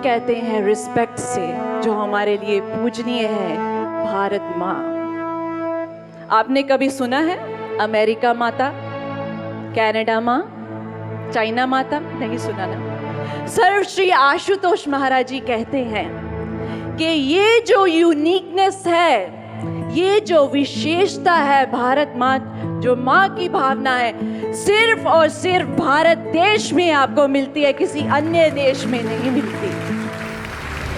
कहते हैं रिस्पेक्ट से, जो हमारे लिए पूजनीय है, भारत माँ। आपने कभी सुना है अमेरिका माता, कनाडा माँ, चाइना माता? नहीं सुना ना। सर्वश्री आशुतोष महाराज जी कहते हैं कि ये जो यूनिकनेस है, ये जो विशेषता है भारत माँ, जो माँ की भावना है, सिर्फ और सिर्फ भारत देश में आपको मिलती है, किसी अन्य देश में नहीं मिलती।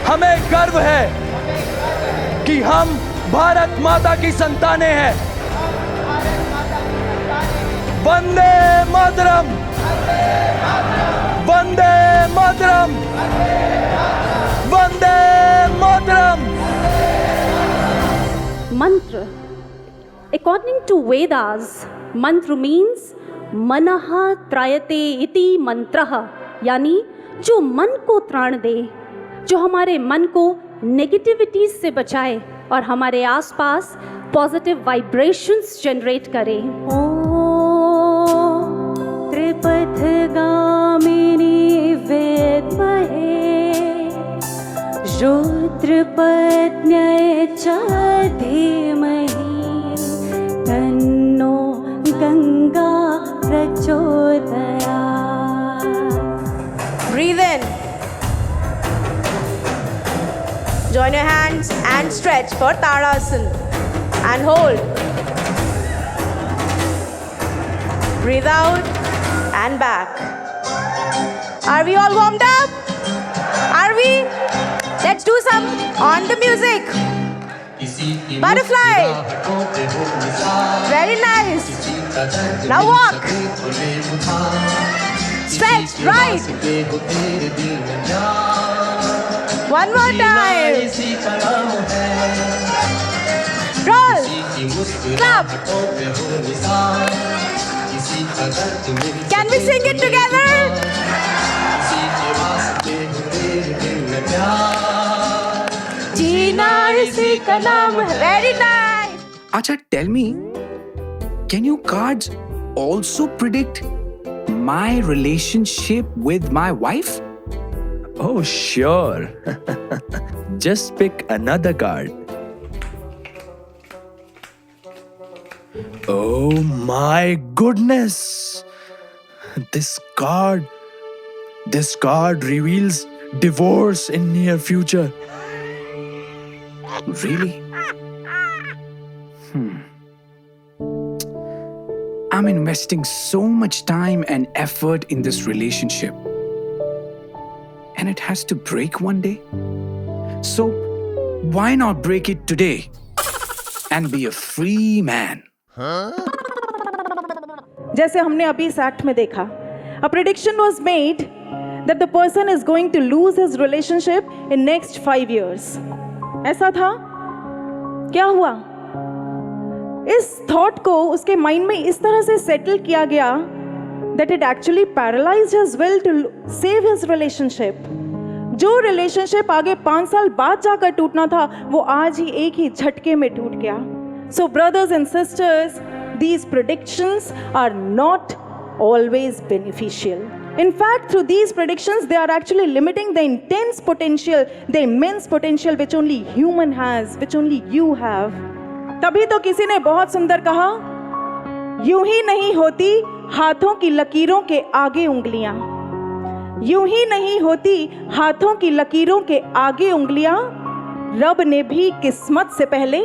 हमें गर्व है कि हम भारत माता की संतानें हैं। Vande Mataram, Vande Mataram, Vande Mataram. Mantra. According to Vedas, mantra means manaha trayate iti mantraha, यानी जो मन को त्राण दे, जो हमारे मन को नेगेटिविटी से बचाए और हमारे आसपास पॉजिटिव वाइब्रेशंस जनरेट करे। ओम त्रिपथ गामिनी विद्महे रुद्रपत्न्यै च धीमहि तन्नो गंगा प्रचोदयात्। Breathe in. Join your hands and stretch for Tadasana and hold. Breathe out and back. Are we all warmed up? Are we? Let's do some on the music. Butterfly. Very nice. Now walk. Stretch, right. One more time. Roll. Clap. Can we sing it together? जीना इसी का नाम है। Very nice. Acha, tell me, can your cards also predict my relationship with my wife? Oh, sure. Just pick another card. Oh my goodness. This card reveals divorce in near future. Really? I'm investing so much time and effort in this relationship, and it has to break one day. So why not break it today and be a free man? जैसे हमने अभी इस act में देखा, a prediction was made that the person is going to lose his relationship in next 5 years. ऐसा था? क्या हुआ? इस थॉट को उसके माइंड में इस तरह से सेटल किया गया that it actually paralyzed his will to save his relationship. जो रिलेशनशिप आगे 5 साल बाद जाकर टूटना था, वो आज ही एक ही झटके में टूट गया. So brothers and sisters, these predictions are not always beneficial. In fact, through these predictions, they are actually limiting the intense potential, the immense potential which only human has, which only you have. तभी तो किसी ने बहुत सुंदर कहा, यूं ही नहीं होती हाथों की लकीरों के आगे उंगलियां, यूं ही नहीं होती हाथों की लकीरों के आगे उंगलियां, रब ने भी किस्मत से पहले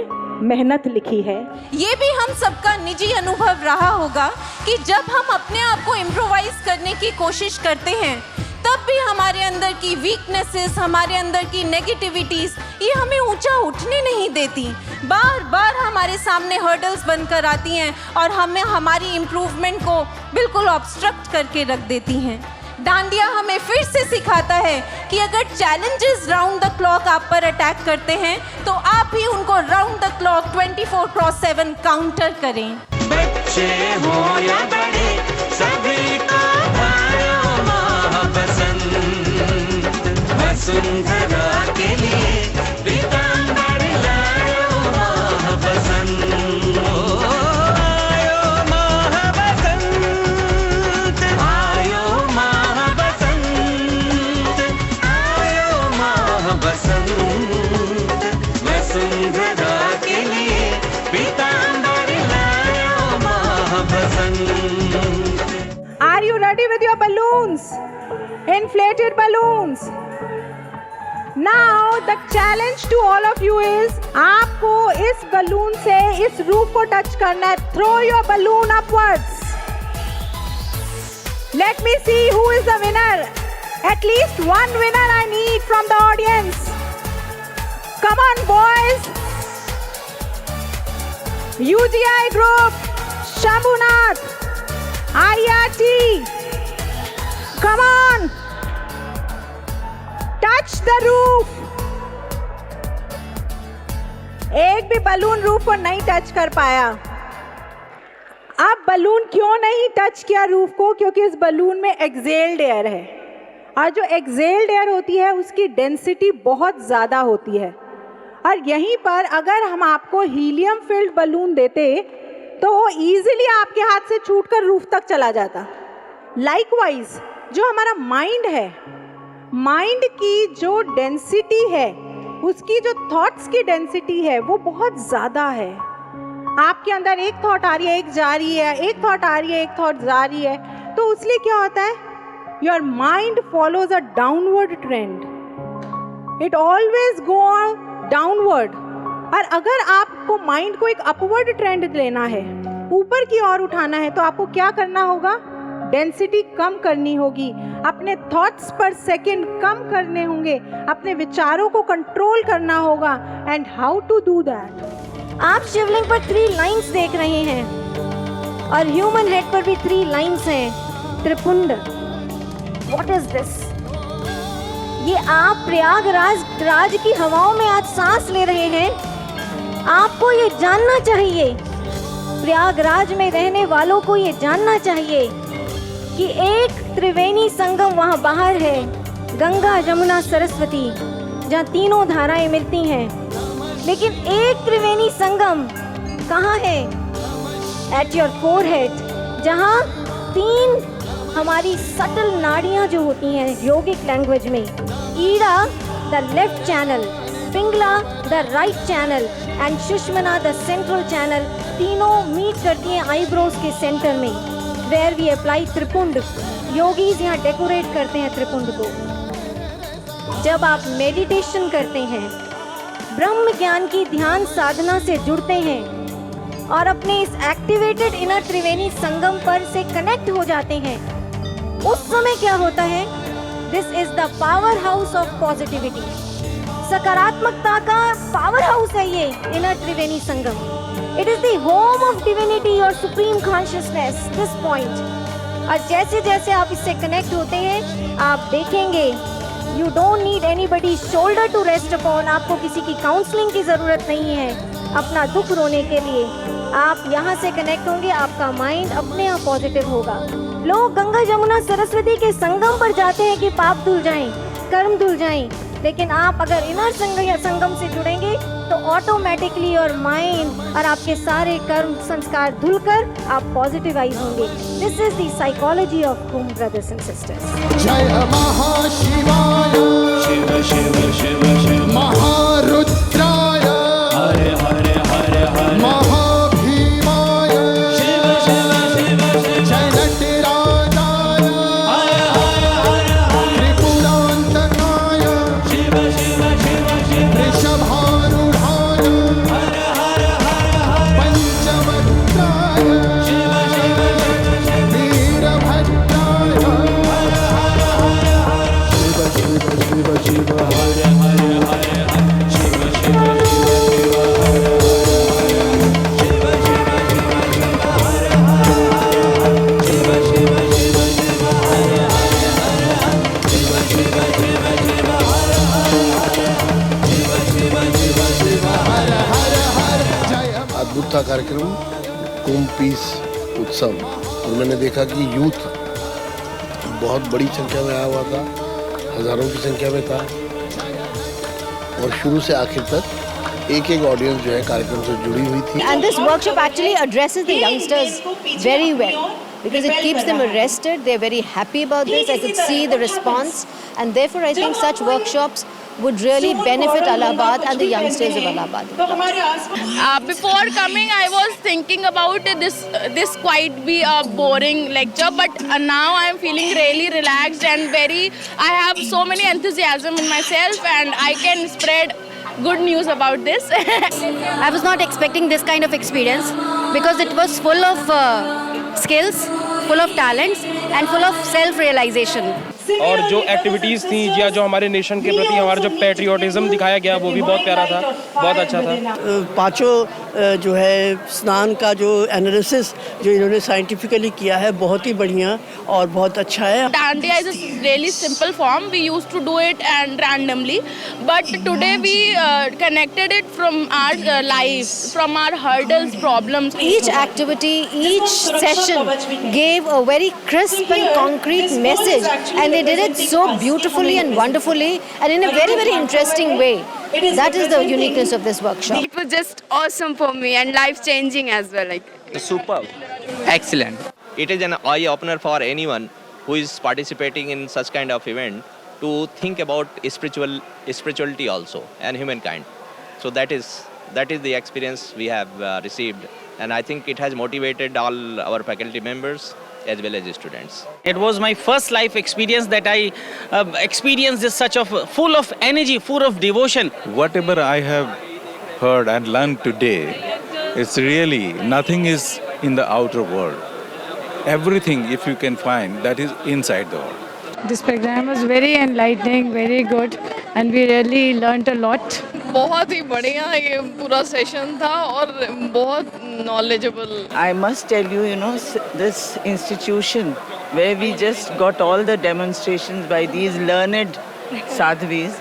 मेहनत लिखी है. ये भी हम सबका निजी अनुभव रहा होगा कि जब हम अपने आप को इम्प्रोवाइज करने की कोशिश करते हैं, तब भी हमारे अंदर की वीकनेसेस, हमारे अंदर की नेगेटिविटीज, ये हमें ऊंचा उठने नहीं देती. बार बार हमारे सामने हर्डल्स बनकर आती हैं और हमें हमारी इम्प्रूवमेंट को बिल्कुल ऑब्स्ट्रक्ट करके रख देती हैं. डांडिया हमें फिर से सिखाता है कि अगर चैलेंजेस राउंड द क्लॉक आप पर अटैक करते हैं, तो आप ही उनको राउंड द क्लॉक 24/7 काउंटर करें. बच्चे हो या बड़े, सभी को भाइयों माँ पसंद, वसुंधरा के लिए पीतांबर लायो माँ पसंद. balloons. Inflated balloons. Now the challenge to all of you is आपको इस balloon से इस roof को touch करना है. Throw your balloon upwards. Let me see who is the winner. At least one winner I need from the audience. Come on, boys. UGI Group, Shambhunath, IRT. Come on. Touch the roof. एक भी balloon roof को नहीं touch कर पाया. अब balloon क्यों नहीं touch किया रूफ को? क्योंकि इस बलून में एक्सेल्ड एयर है, और जो एक्सेल्ड एयर होती है उसकी डेंसिटी बहुत ज़्यादा होती है. और यहीं पर अगर हम आपको हीलियम फिल्ड बलून देते तो वो ईजिली आपके हाथ से छूटकर रूफ तक चला जाता. लाइकवाइज जो हमारा माइंड है, माइंड की जो डेंसिटी है, उसकी जो थॉट्स की डेंसिटी है वो बहुत ज़्यादा है. आपके अंदर एक थॉट आ रही है, एक जा रही है, एक थॉट आ रही है, एक थॉट जा रही है, तो उसलिए क्या होता है? Your mind follows a downward trend. It always go downward. और अगर आपको माइंड को एक अपवर्ड ट्रेंड लेना है, ऊपर की ओर उठाना है, तो आपको क्या करना होगा? डेंसिटी कम करनी होगी, अपने थॉट्स पर सेकंड कम करने होंगे, अपने विचारों को कंट्रोल करना होगा. And how to do that? आप शिवलिंग पर 3 लाइंस देख रहे हैं और ह्यूमन हेड पर भी 3 लाइंस हैं. त्रिपुंड. What is this? ये आप प्रयागराज की हवाओं में आज सांस ले रहे हैं. आपको ये जानना चाहिए, प्रयागराज में रहने वालों को ये जानना चाहिए कि एक त्रिवेणी संगम वहाँ बाहर है, गंगा जमुना सरस्वती, जहाँ तीनों धाराएं मिलती हैं. लेकिन एक त्रिवेणी संगम कहाँ है? एट योर फोरहेड, जहाँ 3 हमारी सटल नाड़ियाँ जो होती हैं योगिक लैंग्वेज में, Ida the left channel, Pingala the right channel and Sushumna the central channel, तीनों मीट करती हैं आईब्रोज के सेंटर में, where we apply tripund. Yogis यहाँ डेकोरेट करते हैं त्रिपुंड को. जब आप मेडिटेशन करते हैं, ब्रह्म ज्ञान की ध्यान साधना से जुड़ते हैं और अपने इस एक्टिवेटेड इनर त्रिवेणी संगम पर से कनेक्ट हो जाते हैं, उस समय क्या होता है? This is the power house of positivity. सकारात्मकता का पावर हाउस है ये inner Triveni Sangam. It is the home of divinity और सुप्रीम कॉन्शियसनेस. This point. और जैसे जैसे आप इससे कनेक्ट होते हैं, आप देखेंगे you don't need anybody shoulder to rest upon. आपको किसी की काउंसलिंग की ज़रूरत नहीं है अपना दुख रोने के लिए. आप यहाँ से कनेक्ट होंगे, आपका माइंड अपने आप पॉजिटिव होगा. लोग गंगा जमुना सरस्वती के संगम पर जाते हैं कि पाप धुल जाएं, कर्म धुल जाएं, लेकिन आप अगर इनर संगम से जुड़ेंगे तो ऑटोमेटिकली और माइंड और आपके सारे कर्म संस्कार धुलकर आप पॉजिटिवाइज होंगे. This is the psychology of Kumbh, brothers and sisters. जय महाशिवाय, शिव शिव शिव शिव, महारुद्राय, हरे हरे हरे हरे, महाभीमाय, शिव शिव शिव शिव, जय नटराजाय, हरे हरे हरे हरे, त्रिपुरांतकाय, शिव शिव शिव शिव, वृषभारूढ़ाय, हरे हरे हरे हरे, पंचवक्त्राय, शिव शिव शिव शिव, वीरभद्राय, हरे हरे हरे हरे, शिव शिव शिव शिव, हरे हरे हरे हरे, शिव शिव शिव शिव, हरे हरे हरे, शिव शिव शिव शिव, हरे हरे हरे, शिव शिव शिव शिव, हरे हरे हरे, शिव शिव शिव शिव, हरे हरे हरे, शिव शिव शिव शिव, हरे हरे हरे. जय. अद्भुत था कार्यक्रम कुंभ पीस उत्सव, और मैंने देखा कि यूथ बहुत बड़ी संख्या में आया हुआ था, हजारों की संख्या में था, और शुरू से आखिर तक एक एक ऑडियंस जो है कार्यक्रम से जुड़ी हुई थी. And this workshop actually addresses the youngsters very well because it keeps them arrested. They're very happy about this. I could see the response, and therefore I think such workshops would really benefit Allahabad and the youngsters of Allahabad. Before coming, I was thinking about this quite be a boring lecture, but now I am feeling really relaxed and I have so many enthusiasm in myself, and I can spread good news about this. I was not expecting this kind of experience because it was full of skills, full of talents and full of self-realization. और जो activities थी या जो हमारे nation के प्रति हमारा जो पैट्रियोटिज्म दिखाया गया वो भी बहुत प्यारा था, बहुत अच्छा था। पांचों जो है स्नान का जो एनालिसिस जो इन्होंने साइंटिफिकली किया है बहुत ही बढ़िया और बहुत अच्छा है। Dandiya is a really simple form. We used to do it and randomly, but today we connected it from our life, from our hurdles, problems. Each activity, each session gave a very crisp and concrete message, and they did it so beautifully and wonderfully and in a very, very interesting way. That is the uniqueness of this workshop. It was just awesome for me and life-changing as well. Superb. Excellent. It is an eye-opener for anyone who is participating in such kind of event to think about spirituality also and humankind. So that is the experience we have received, and I think it has motivated all our faculty members as well as students. It was my first life experience that I experienced this such of full of energy, full of devotion. Whatever I have heard and learned today, it's really nothing is in the outer world. Everything, if you can find, that is inside the world. This program was very enlightening, very good, and we really learnt a lot. बहुत ही बढ़िया ये पूरा session था और बहुत knowledgeable. I must tell you, this institution where we just got all the demonstrations by these learned sadhvis,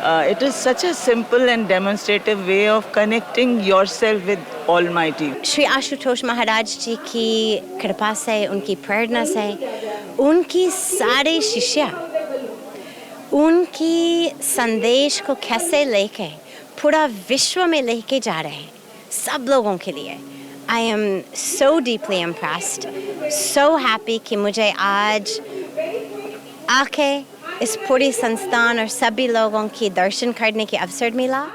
it is such a simple and demonstrative way of connecting yourself with Almighty. Shri Ashutosh महाराज जी की कृपा से, उनकी प्रेरणा से, उनकी सारे शिष्य उनकी संदेश को कैसे लेके पूरा विश्व में लेके जा रहे हैं सब लोगों के लिए। I am so deeply impressed, so happy कि मुझे आज आके इस पूरी संस्थान और सभी लोगों की दर्शन करने के अवसर मिला।